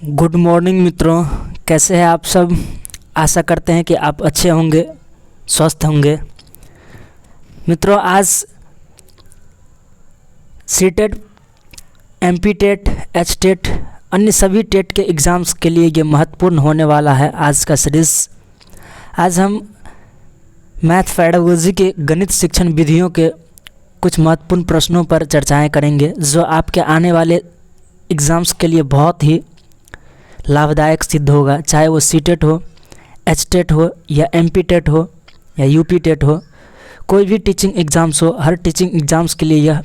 Good morning मित्रों, कैसे हैं आप सब। आशा करते हैं कि आप अच्छे होंगे, स्वस्थ होंगे। मित्रों, आज CTET, MP TET, H TET, अन्य सभी टेट के एग्ज़ाम्स के लिए ये महत्वपूर्ण होने वाला है आज का सीरीज़। आज हम मैथ पेडागोजी के गणित शिक्षण विधियों के कुछ महत्वपूर्ण प्रश्नों पर चर्चाएं करेंगे, जो आपके आने वाले एग्ज़ाम्स के लिए बहुत ही लाभदायक सिद्ध होगा। चाहे वो सीटेट हो, एच टेट हो, या एमपी टेट हो, या यूपी टेट हो, कोई भी टीचिंग एग्ज़ाम्स हो, हर टीचिंग एग्ज़ाम्स के लिए यह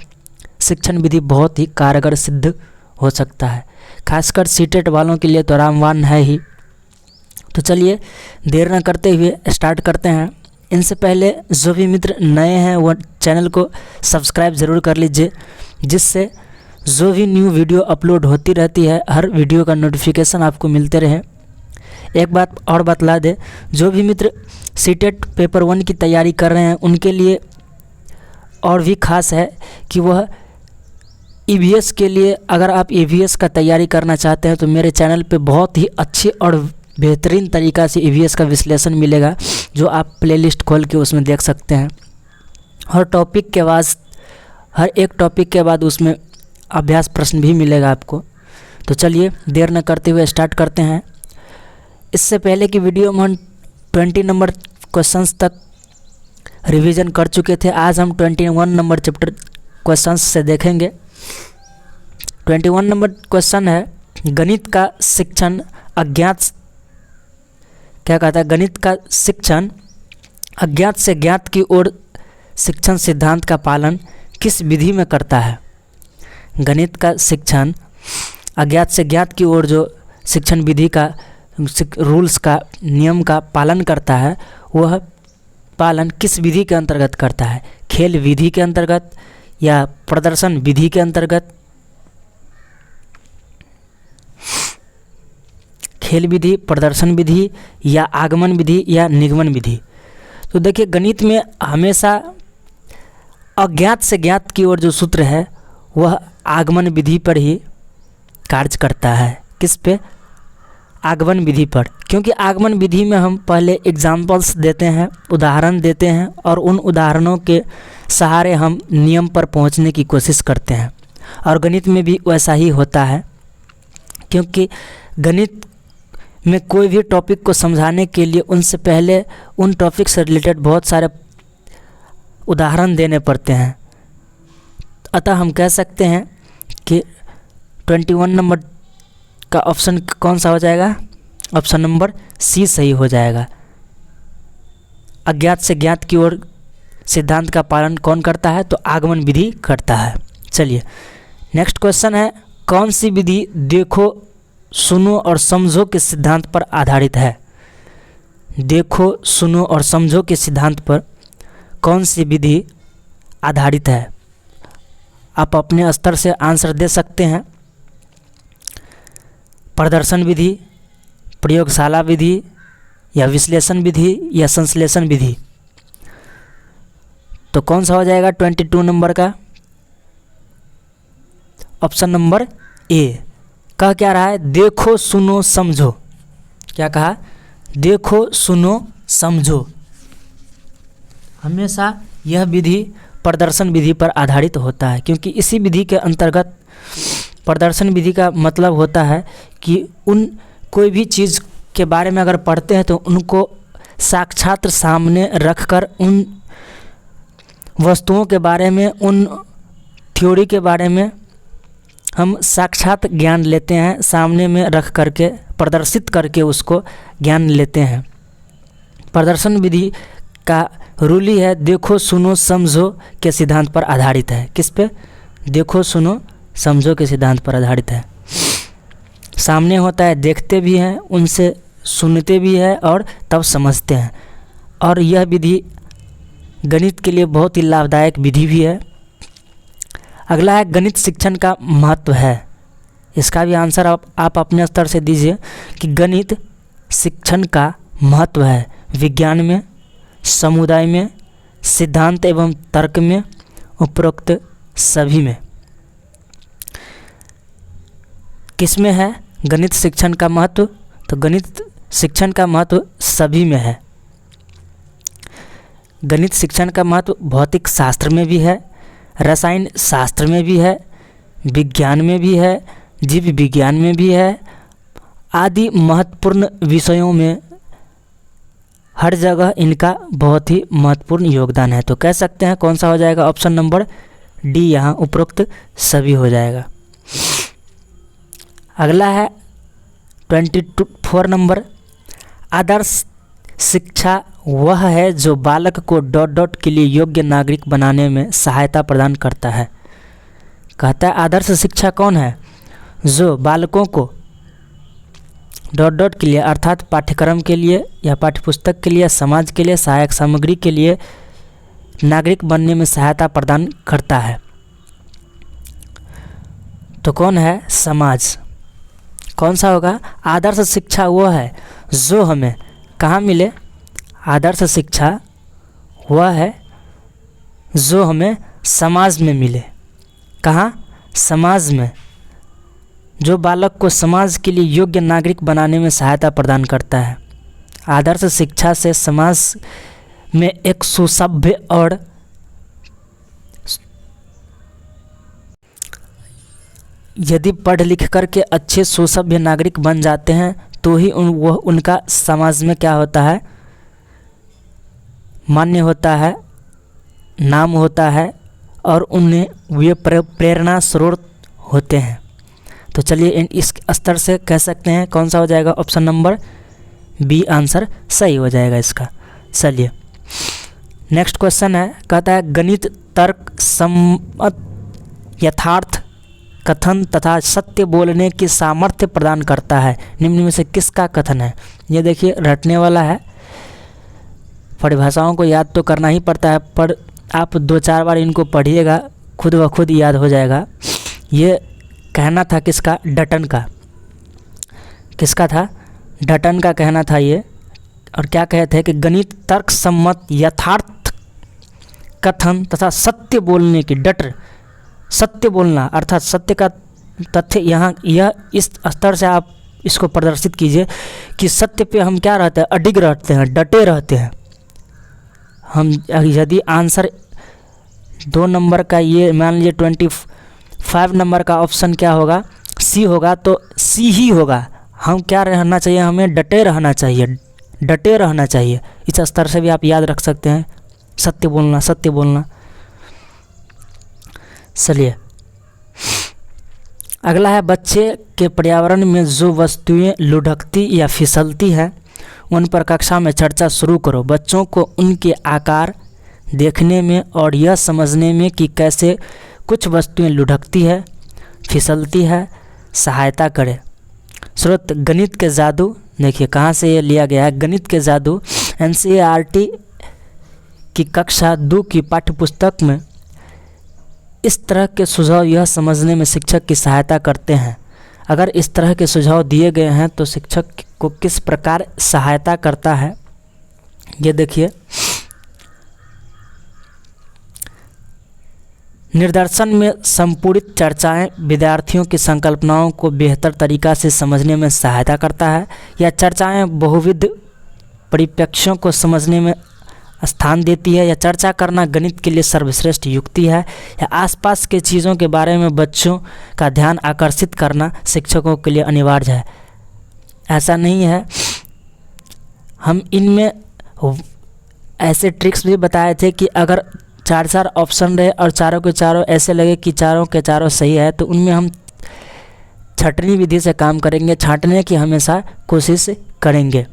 शिक्षण विधि बहुत ही कारगर सिद्ध हो सकता है। खासकर सीटेट वालों के लिए तो रामबाण है ही। तो चलिए देर न करते हुए स्टार्ट करते हैं। इनसे पहले जो भी मित्र नए हैं वो चैनल को सब्सक्राइब ज़रूर कर लीजिए, जिससे जो भी न्यू वीडियो अपलोड होती रहती है हर वीडियो का नोटिफिकेशन आपको मिलते रहे। एक बात और बतला दे, जो भी मित्र सीटेट पेपर 1 की तैयारी कर रहे हैं उनके लिए और भी खास है कि वह ईवीएस के लिए, अगर आप ईवीएस का तैयारी करना चाहते हैं तो मेरे चैनल पे बहुत ही अच्छी और बेहतरीन तरीक़ा से ईवीएस का विश्लेषण मिलेगा, जो आप प्लेलिस्ट खोल के उसमें देख सकते हैं। हर एक टॉपिक के बाद उसमें अभ्यास प्रश्न भी मिलेगा आपको। तो चलिए देर न करते हुए स्टार्ट करते हैं। इससे पहले की वीडियो में हम 20 नंबर क्वेश्चंस तक रिवीजन कर चुके थे। आज हम 21 नंबर चैप्टर क्वेश्चंस से देखेंगे। 21 नंबर क्वेश्चन है, गणित का शिक्षण गणित का शिक्षण अज्ञात से ज्ञात की ओर शिक्षण सिद्धांत का पालन किस विधि में करता है। गणित का शिक्षण अज्ञात से ज्ञात की ओर जो शिक्षण विधि का रूल्स का नियम का पालन करता है, वह पालन किस विधि के अंतर्गत करता है। खेल विधि के अंतर्गत, या प्रदर्शन विधि के अंतर्गत। खेल विधि, प्रदर्शन विधि, या आगमन विधि, या निगमन विधि। तो देखिए, गणित में हमेशा अज्ञात से ज्ञात की ओर जो सूत्र है वह आगमन विधि पर ही कार्य करता है। किस पे? आगमन विधि पर। क्योंकि आगमन विधि में हम पहले एग्जाम्पल्स देते हैं, उदाहरण देते हैं, और उन उदाहरणों के सहारे हम नियम पर पहुंचने की कोशिश करते हैं। और गणित में भी वैसा ही होता है, क्योंकि गणित में कोई भी टॉपिक को समझाने के लिए उनसे पहले उन टॉपिक से रिलेटेड बहुत सारे उदाहरण देने पड़ते हैं। अतः हम कह सकते हैं कि 21 नंबर का ऑप्शन कौन सा हो जाएगा? ऑप्शन नंबर सी सही हो जाएगा। अज्ञात से ज्ञात की ओर सिद्धांत का पालन कौन करता है? तो आगमन विधि करता है। चलिए नेक्स्ट क्वेश्चन है, कौन सी विधि देखो, सुनो और समझो के सिद्धांत पर आधारित है। देखो, सुनो और समझो के सिद्धांत पर कौन सी विधि आधारित है? आप अपने स्तर से आंसर दे सकते हैं। प्रदर्शन विधि, प्रयोगशाला विधि, या विश्लेषण विधि, या संश्लेषण विधि। तो कौन सा हो जाएगा 22 नंबर का? Option number A. कह क्या रहा है? देखो, सुनो, समझो। क्या कहा? देखो, सुनो, समझो। हमेशा यह विधि प्रदर्शन विधि पर आधारित होता है, क्योंकि इसी विधि के अंतर्गत प्रदर्शन विधि का मतलब होता है कि कोई भी चीज़ के बारे में अगर पढ़ते हैं तो उनको साक्षात सामने रखकर उन वस्तुओं के बारे में, उन थ्योरी के बारे में हम साक्षात ज्ञान लेते हैं, सामने में रख करके प्रदर्शित करके उसको ज्ञान लेते हैं। प्रदर्शन विधि का रूल ही है देखो, सुनो, समझो के सिद्धांत पर आधारित है। किस पे? देखो, सुनो, समझो के सिद्धांत पर आधारित है। सामने होता है, देखते भी हैं, उनसे सुनते भी हैं और तब समझते हैं। और यह विधि गणित के लिए बहुत ही लाभदायक विधि भी है। अगला है, गणित शिक्षण का महत्व है। इसका भी आंसर आप अपने स्तर से दीजिए कि गणित शिक्षण का महत्व है विज्ञान में, समुदाय में, सिद्धांत एवं तर्क में, उपरोक्त सभी में। किस में है? गणित शिक्षण का महत्व, तो गणित शिक्षण का महत्व सभी में है। गणित शिक्षण का महत्व भौतिक शास्त्र में भी है, रसायन शास्त्र में भी है, विज्ञान में भी है, जीव विज्ञान में भी है, आदि महत्वपूर्ण विषयों में हर जगह इनका बहुत ही महत्वपूर्ण योगदान है। तो कह सकते हैं कौन सा हो जाएगा, ऑप्शन नंबर डी यहाँ उपरोक्त सभी हो जाएगा। अगला है 24 नंबर, आदर्श शिक्षा वह है जो बालक को डॉट डॉट के लिए योग्य नागरिक बनाने में सहायता प्रदान करता है। कहता है आदर्श शिक्षा कौन है, जो बालकों को डॉट डॉट के लिए अर्थात पाठ्यक्रम के लिए या पाठ्यपुस्तक के लिए, समाज के लिए, सहायक सामग्री के लिए नागरिक बनने में सहायता प्रदान करता है। तो कौन है, समाज। कौन सा होगा, आदर्श शिक्षा वो है जो हमें कहाँ मिले, आदर्श शिक्षा वह है जो हमें समाज में मिले। कहाँ, समाज में, जो बालक को समाज के लिए योग्य नागरिक बनाने में सहायता प्रदान करता है। आदर्श शिक्षा से समाज में एक सुसभ्य और यदि पढ़ लिख करके अच्छे सुसभ्य नागरिक बन जाते हैं तो ही वह उनका समाज में क्या होता है, मान्य होता है, नाम होता है और उन्हें वे प्रेरणा स्रोत होते हैं। तो चलिए इस स्तर से कह सकते हैं कौन सा हो जाएगा, ऑप्शन नंबर बी आंसर सही हो जाएगा इसका। चलिए नेक्स्ट क्वेश्चन है, कहता है गणित तर्क सम्मत यथार्थ कथन तथा सत्य बोलने की सामर्थ्य प्रदान करता है, निम्न में से किसका कथन है। ये देखिए रटने वाला है, परिभाषाओं को याद तो करना ही पड़ता है, पर आप 2-4 बार इनको पढ़िएगा, खुद ब खुद याद हो जाएगा। ये कहना था किसका, डटन का। किसका था, डटन का कहना था ये। और क्या कहे थे कि गणित तर्क सम्मत यथार्थ कथन तथा सत्य बोलने की, डट सत्य बोलना अर्थात सत्य का तथ्य, यहाँ यह इस स्तर से आप इसको प्रदर्शित कीजिए कि सत्य पे हम क्या रहते हैं, अडिग रहते हैं, डटे रहते हैं। हम यदि आंसर 2 नंबर का ये मान लीजिए 25 नंबर का ऑप्शन क्या होगा, सी होगा, तो सी ही होगा। हम क्या रहना चाहिए, हमें डटे रहना चाहिए, डटे रहना चाहिए। इस स्तर से भी आप याद रख सकते हैं, सत्य बोलना, सत्य बोलना। चलिए अगला है, बच्चे के पर्यावरण में जो वस्तुएं लुढ़कती या फिसलती हैं उन पर कक्षा में चर्चा शुरू करो। बच्चों को उनके आकार देखने में और यह समझने में कि कैसे कुछ वस्तुएं लुढ़कती है, फिसलती है, सहायता करें। स्रोत गणित के जादू, देखिए कहाँ से ये लिया गया है, गणित के जादू NCERT की कक्षा 2 की पाठ्यपुस्तक में इस तरह के सुझाव यह समझने में शिक्षक की सहायता करते हैं। अगर इस तरह के सुझाव दिए गए हैं तो शिक्षक को किस प्रकार सहायता करता है, ये देखिए। निर्देशन में संपूरित चर्चाएं विद्यार्थियों की संकल्पनाओं को बेहतर तरीक़ा से समझने में सहायता करता है। यह चर्चाएं बहुविध परिप्रेक्ष्यों को समझने में स्थान देती है। यह चर्चा करना गणित के लिए सर्वश्रेष्ठ युक्ति है। या आसपास के चीज़ों के बारे में बच्चों का ध्यान आकर्षित करना शिक्षकों के लिए अनिवार्य है। ऐसा नहीं है, हम इनमें ऐसे ट्रिक्स भी बताए थे कि अगर 4 ऑप्शन रहे और चारों के चारों ऐसे लगे कि चारों के चारों सही है, तो उनमें हम छँटनी विधि से काम करेंगे, छांटने की हमेशा कोशिश करेंगे।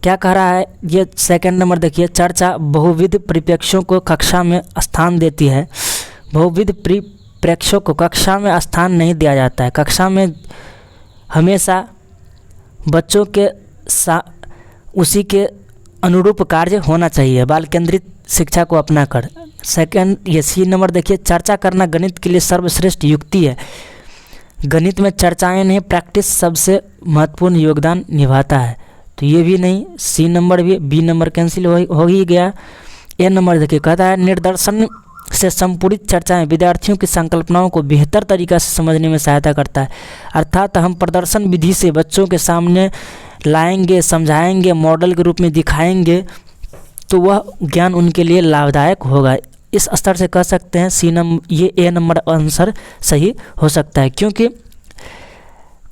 क्या कह रहा है ये सेकंड नंबर देखिए, चर्चा बहुविध परिप्रेक्ष्यों को कक्षा में स्थान देती है। बहुविध परिप्रेक्ष्यों को कक्षा में स्थान नहीं दिया जाता है। कक्षा में हमेशा बच्चों के उसी के अनुरूप कार्य होना चाहिए, बाल केंद्रित शिक्षा को अपना कर। सेकंड ये सी नंबर देखिए, चर्चा करना गणित के लिए सर्वश्रेष्ठ युक्ति है। गणित में चर्चाएं नहीं, प्रैक्टिस सबसे महत्वपूर्ण योगदान निभाता है। तो ये भी नहीं, सी नंबर भी, बी नंबर कैंसिल हो ही गया। ए नंबर देखिए, कहता है निर्देशन से संपूरित चर्चाएं विद्यार्थियों की संकल्पनाओं को बेहतर तरीक़ा से समझने में सहायता करता है। अर्थात हम प्रदर्शन विधि से बच्चों के सामने लाएंगे, समझाएंगे, मॉडल के रूप में दिखाएंगे, तो वह ज्ञान उनके लिए लाभदायक होगा। इस स्तर से कह सकते हैं ये ए नंबर आंसर सही हो सकता है, क्योंकि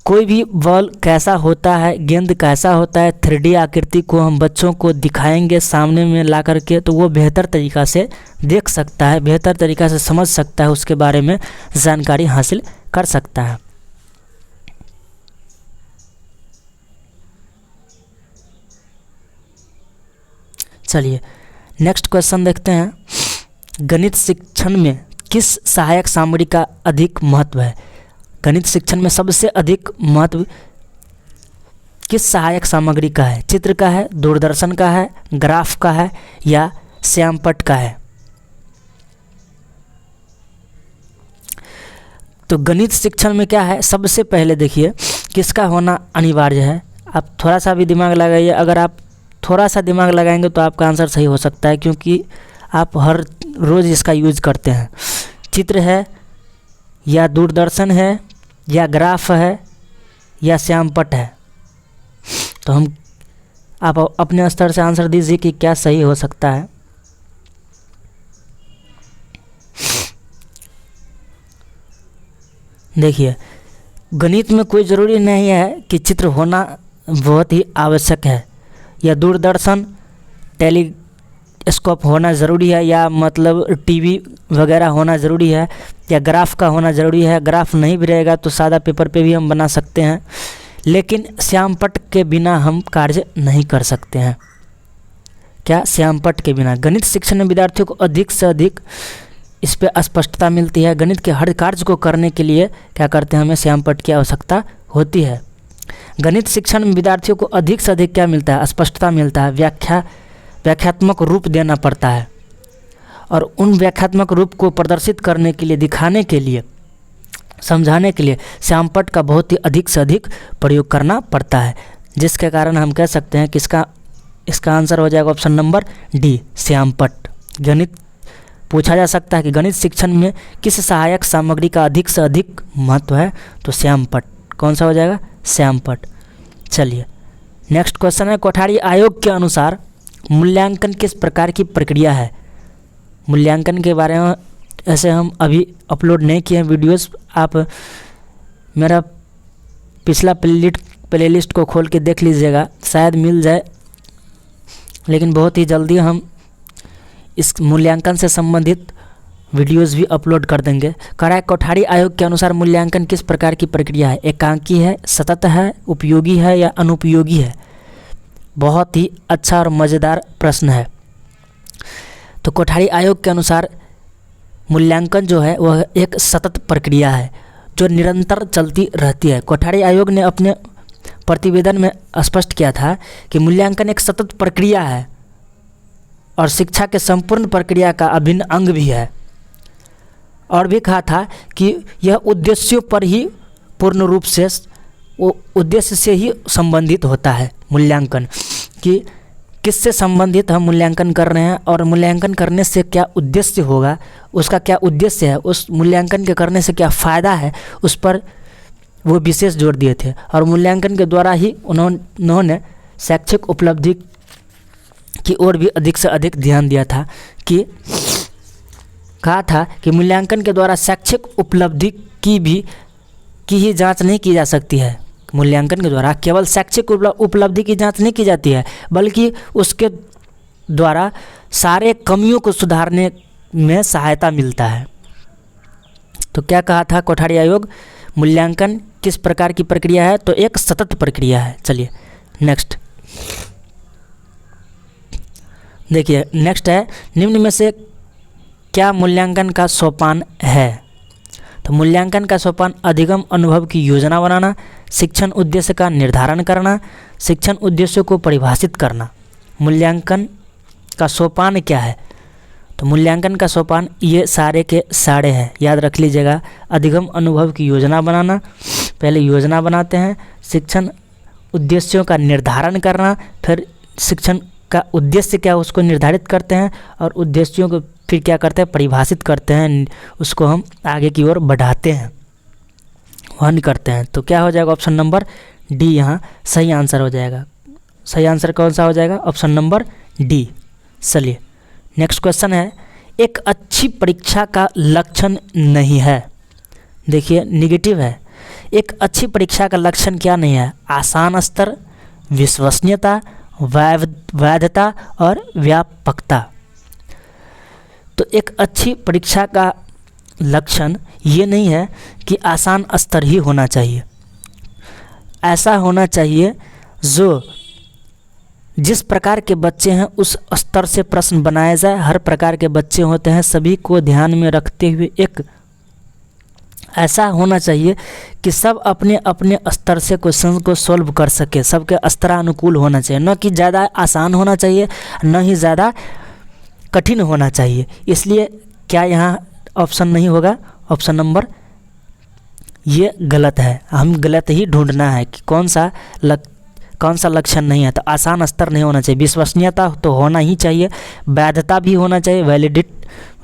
कोई भी बॉल कैसा होता है, गेंद कैसा होता है, 3D आकृति को हम बच्चों को दिखाएंगे सामने में ला करके, तो वो बेहतर तरीक़ा से देख सकता है, बेहतर तरीक़ा से समझ सकता है, उसके बारे में जानकारी हासिल कर सकता है। चलिए नेक्स्ट क्वेश्चन देखते हैं। गणित शिक्षण में किस सहायक सामग्री का अधिक महत्व है? गणित शिक्षण में सबसे अधिक महत्व किस सहायक सामग्री का है? चित्र का है, दूरदर्शन का है, ग्राफ का है या श्यामपट्ट का है? तो गणित शिक्षण में क्या है, सबसे पहले देखिए किसका होना अनिवार्य है। आप थोड़ा सा भी दिमाग लगाइए, अगर आप थोड़ा सा दिमाग लगाएंगे तो आपका आंसर सही हो सकता है, क्योंकि आप हर रोज़ इसका यूज़ करते हैं। चित्र है या दूरदर्शन है या ग्राफ है या श्यामपट्ट है? तो आप अपने स्तर से आंसर दीजिए कि क्या सही हो सकता है। देखिए गणित में कोई ज़रूरी नहीं है कि चित्र होना बहुत ही आवश्यक है, या दूरदर्शन टेलीस्कोप होना ज़रूरी है, या मतलब टीवी वगैरह होना ज़रूरी है, या ग्राफ का होना ज़रूरी है। ग्राफ नहीं भी रहेगा तो सादा पेपर पे भी हम बना सकते हैं, लेकिन श्यामपट्ट के बिना हम कार्य नहीं कर सकते हैं। क्या? श्यामपट्ट के बिना। गणित शिक्षण में विद्यार्थियों को अधिक से अधिक इस पर स्पष्टता मिलती है। गणित के हर कार्य को करने के लिए क्या करते हैं, हमें श्यामपट्ट की आवश्यकता होती है। गणित शिक्षण में विद्यार्थियों को अधिक से अधिक क्या मिलता है? स्पष्टता मिलता है। व्याख्यात्मक रूप देना पड़ता है, और उन व्याख्यात्मक रूप को प्रदर्शित करने के लिए, दिखाने के लिए, समझाने के लिए श्यामपट्ट का बहुत ही अधिक से अधिक प्रयोग करना पड़ता है, जिसके कारण हम कह सकते हैं कि इसका आंसर हो जाएगा ऑप्शन नंबर डी, श्यामपट्ट। गणित पूछा जा सकता है कि गणित शिक्षण में किस सहायक सामग्री का अधिक से अधिक महत्व है, तो श्यामपट्ट। कौन सा हो जाएगा? श्यामपट्ट। चलिए नेक्स्ट क्वेश्चन है, कोठारी आयोग के अनुसार मूल्यांकन किस प्रकार की प्रक्रिया है? मूल्यांकन के बारे में ऐसे हम अभी अपलोड नहीं किए हैं वीडियोस, आप मेरा पिछला प्लेलिस्ट को खोल के देख लीजिएगा, शायद मिल जाए, लेकिन बहुत ही जल्दी हम इस मूल्यांकन से संबंधित वीडियोस भी अपलोड कर देंगे। करा कोठारी आयोग के अनुसार मूल्यांकन किस प्रकार की प्रक्रिया है? एकांकी है, सतत है, उपयोगी है या अनुपयोगी है? बहुत ही अच्छा और मज़ेदार प्रश्न है। तो कोठारी आयोग के अनुसार मूल्यांकन जो है वह एक सतत प्रक्रिया है जो निरंतर चलती रहती है। कोठारी आयोग ने अपने प्रतिवेदन में स्पष्ट किया था कि मूल्यांकन एक सतत प्रक्रिया है और शिक्षा के संपूर्ण प्रक्रिया का अभिन्न अंग भी है, और भी कहा था कि यह उद्देश्यों पर ही पूर्ण रूप से उद्देश्य से ही संबंधित होता है। मूल्यांकन कि किससे संबंधित हम मूल्यांकन कर रहे हैं और मूल्यांकन करने से क्या उद्देश्य होगा, उसका क्या उद्देश्य है, उस मूल्यांकन के करने से क्या फ़ायदा है, उस पर वो विशेष जोर दिए थे। और मूल्यांकन के द्वारा ही उन्होंने शैक्षिक उपलब्धि की ओर भी अधिक से अधिक ध्यान दिया था, कि कहा था कि मूल्यांकन के द्वारा शैक्षिक उपलब्धि की ही जांच नहीं की जा सकती है। मूल्यांकन के द्वारा केवल शैक्षिक उपलब्धि की जांच नहीं की जाती है, बल्कि उसके द्वारा सारे कमियों को सुधारने में सहायता मिलता है। तो क्या कहा था कोठारी आयोग? मूल्यांकन किस प्रकार की प्रक्रिया है? तो एक सतत प्रक्रिया है। चलिए नेक्स्ट देखिए, नेक्स्ट है, निम्न में से क्या मूल्यांकन का सोपान है? तो मूल्यांकन का सोपान अधिगम अनुभव की योजना बनाना, शिक्षण उद्देश्य का निर्धारण करना, शिक्षण उद्देश्यों को परिभाषित करना। मूल्यांकन का सोपान क्या है? तो मूल्यांकन का सोपान ये सारे के सारे हैं, याद रख लीजिएगा। अधिगम अनुभव की योजना बनाना, पहले योजना बनाते हैं, शिक्षण उद्देश्यों का निर्धारण करना, फिर शिक्षण का उद्देश्य क्या उसको निर्धारित करते हैं, और उद्देश्यों को फिर क्या करते हैं, परिभाषित करते हैं, उसको हम आगे की ओर बढ़ाते हैं, वहन करते हैं। तो क्या हो जाएगा, ऑप्शन नंबर डी यहाँ सही आंसर हो जाएगा। सही आंसर कौन सा हो जाएगा, ऑप्शन नंबर डी। चलिए नेक्स्ट क्वेश्चन है, एक अच्छी परीक्षा का लक्षण नहीं है, देखिए निगेटिव है। एक अच्छी परीक्षा का लक्षण क्या नहीं है, आसान स्तर, विश्वसनीयता, वैधता और व्यापकता। तो एक अच्छी परीक्षा का लक्षण ये नहीं है कि आसान स्तर ही होना चाहिए, ऐसा होना चाहिए जो जिस प्रकार के बच्चे हैं उस स्तर से प्रश्न बनाया जाए। हर प्रकार के बच्चे होते हैं, सभी को ध्यान में रखते हुए एक ऐसा होना चाहिए कि सब अपने अपने स्तर से क्वेश्चन को सॉल्व कर सके, सबके स्तरानुकूल होना चाहिए, न कि ज़्यादा आसान होना चाहिए न ही ज़्यादा कठिन होना चाहिए। इसलिए क्या यहाँ ऑप्शन नहीं होगा, ऑप्शन नंबर ये गलत है। हम गलत ही ढूंढना है कि कौन सा लक्षण नहीं है। तो आसान स्तर नहीं होना चाहिए, विश्वसनीयता तो होना ही चाहिए, वैधता भी होना चाहिए,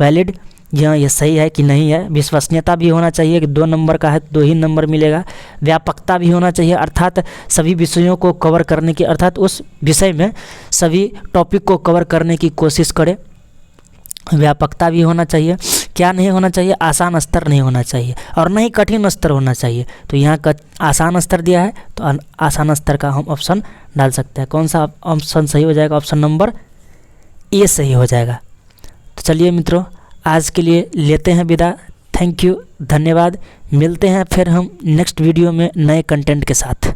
वैलिड यहाँ ये सही है कि नहीं है। विश्वसनीयता भी होना चाहिए कि 2 नंबर का है तो 2 ही नंबर मिलेगा। व्यापकता भी होना चाहिए, अर्थात सभी विषयों को कवर करने की, अर्थात उस विषय में सभी टॉपिक को कवर करने की कोशिश करें। व्यापकता भी होना चाहिए। क्या नहीं होना चाहिए, आसान स्तर नहीं होना चाहिए और न ही कठिन स्तर होना चाहिए। तो यहाँ का आसान स्तर दिया है तो आसान स्तर का हम ऑप्शन डाल सकते हैं। कौन सा ऑप्शन सही हो जाएगा, ऑप्शन नंबर ए सही हो जाएगा। तो चलिए मित्रों, आज के लिए लेते हैं विदा। थैंक यू, धन्यवाद। मिलते हैं फिर हम नेक्स्ट वीडियो में नए कंटेंट के साथ।